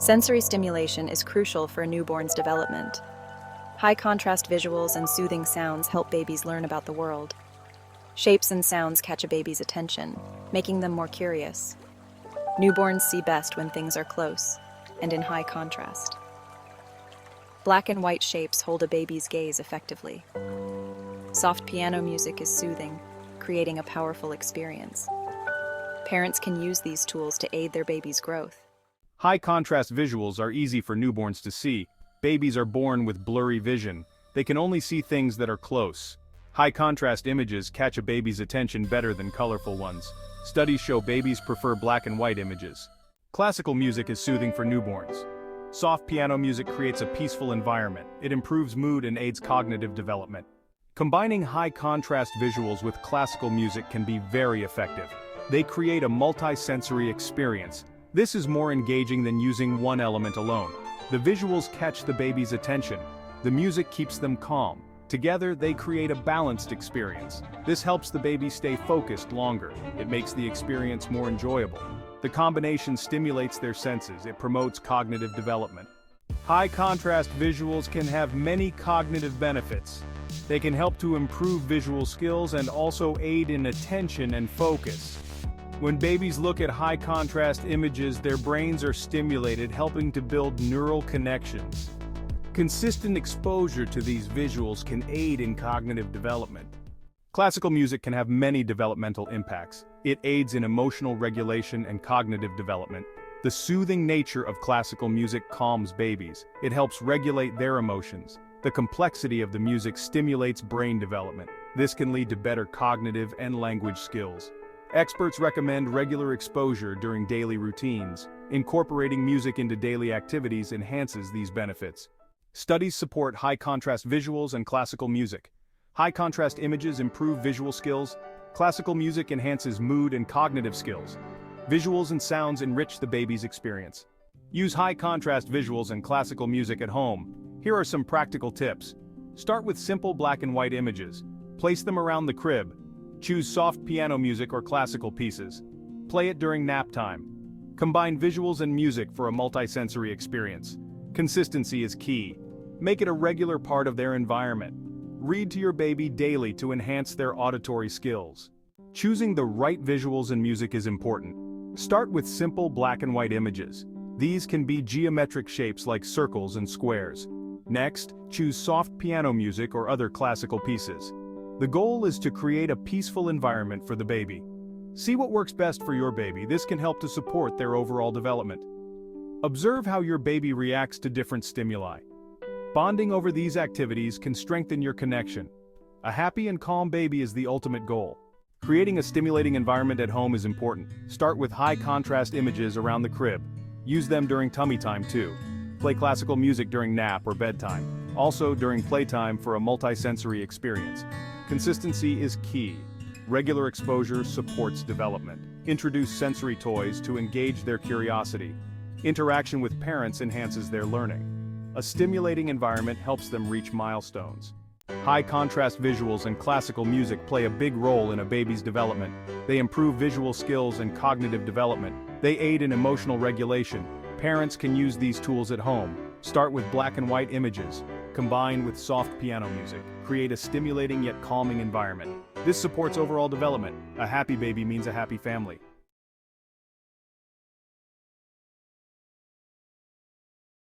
Sensory stimulation is crucial for a newborn's development. High-contrast visuals and soothing sounds help babies learn about the world. Shapes and sounds catch a baby's attention, making them more curious. Newborns see best when things are close and in high contrast. Black and white shapes hold a baby's gaze effectively. Soft piano music is soothing, creating a powerful experience. Parents can use these tools to aid their baby's growth. High-contrast visuals are easy for newborns to see. Babies are born with blurry vision. They can only see things that are close. High-contrast images catch a baby's attention better than colorful ones. Studies show babies prefer black and white images. Classical music is soothing for newborns. Soft piano music creates a peaceful environment. It improves mood and aids cognitive development. Combining high-contrast visuals with classical music can be very effective. They create a multi-sensory experience. This is more engaging than using one element alone. The visuals catch the baby's attention. The music keeps them calm. Together, they create a balanced experience. This helps the baby stay focused longer. It makes the experience more enjoyable. The combination stimulates their senses. It promotes cognitive development. High-contrast visuals can have many cognitive benefits. They can help to improve visual skills and also aid in attention and focus. When babies look at high-contrast images, their brains are stimulated, helping to build neural connections. Consistent exposure to these visuals can aid in cognitive development. Classical music can have many developmental impacts. It aids in emotional regulation and cognitive development. The soothing nature of classical music calms babies. It helps regulate their emotions. The complexity of the music stimulates brain development. This can lead to better cognitive and language skills. Experts recommend regular exposure during daily routines. Incorporating music into daily activities enhances these benefits. Studies support high-contrast visuals and classical music. High-contrast images improve visual skills. Classical music enhances mood and cognitive skills. Visuals and sounds enrich the baby's experience. Use high-contrast visuals and classical music at home. Here are some practical tips. Start with simple black and white images. Place them around the crib. Choose soft piano music or classical pieces. Play it during nap time. Combine visuals and music for a multi-sensory experience. Consistency is key. Make it a regular part of their environment. Read to your baby daily to enhance their auditory skills. Choosing the right visuals and music is important. Start with simple black and white images. These can be geometric shapes like circles and squares. Next, choose soft piano music or other classical pieces. The goal is to create a peaceful environment for the baby. See what works best for your baby. This can help to support their overall development. Observe how your baby reacts to different stimuli. Bonding over these activities can strengthen your connection. A happy and calm baby is the ultimate goal. Creating a stimulating environment at home is important. Start with high-contrast images around the crib. Use them during tummy time too. Play classical music during nap or bedtime. Also during playtime for a multi-sensory experience. Consistency is key. Regular exposure supports development. Introduce sensory toys to engage their curiosity. Interaction with parents enhances their learning. A stimulating environment helps them reach milestones. High-contrast visuals and classical music play a big role in a baby's development. They improve visual skills and cognitive development. They aid in emotional regulation. Parents can use these tools at home. Start with black and white images. Combine with soft piano music. Create a stimulating yet calming environment. This supports overall development. A happy baby means a happy family.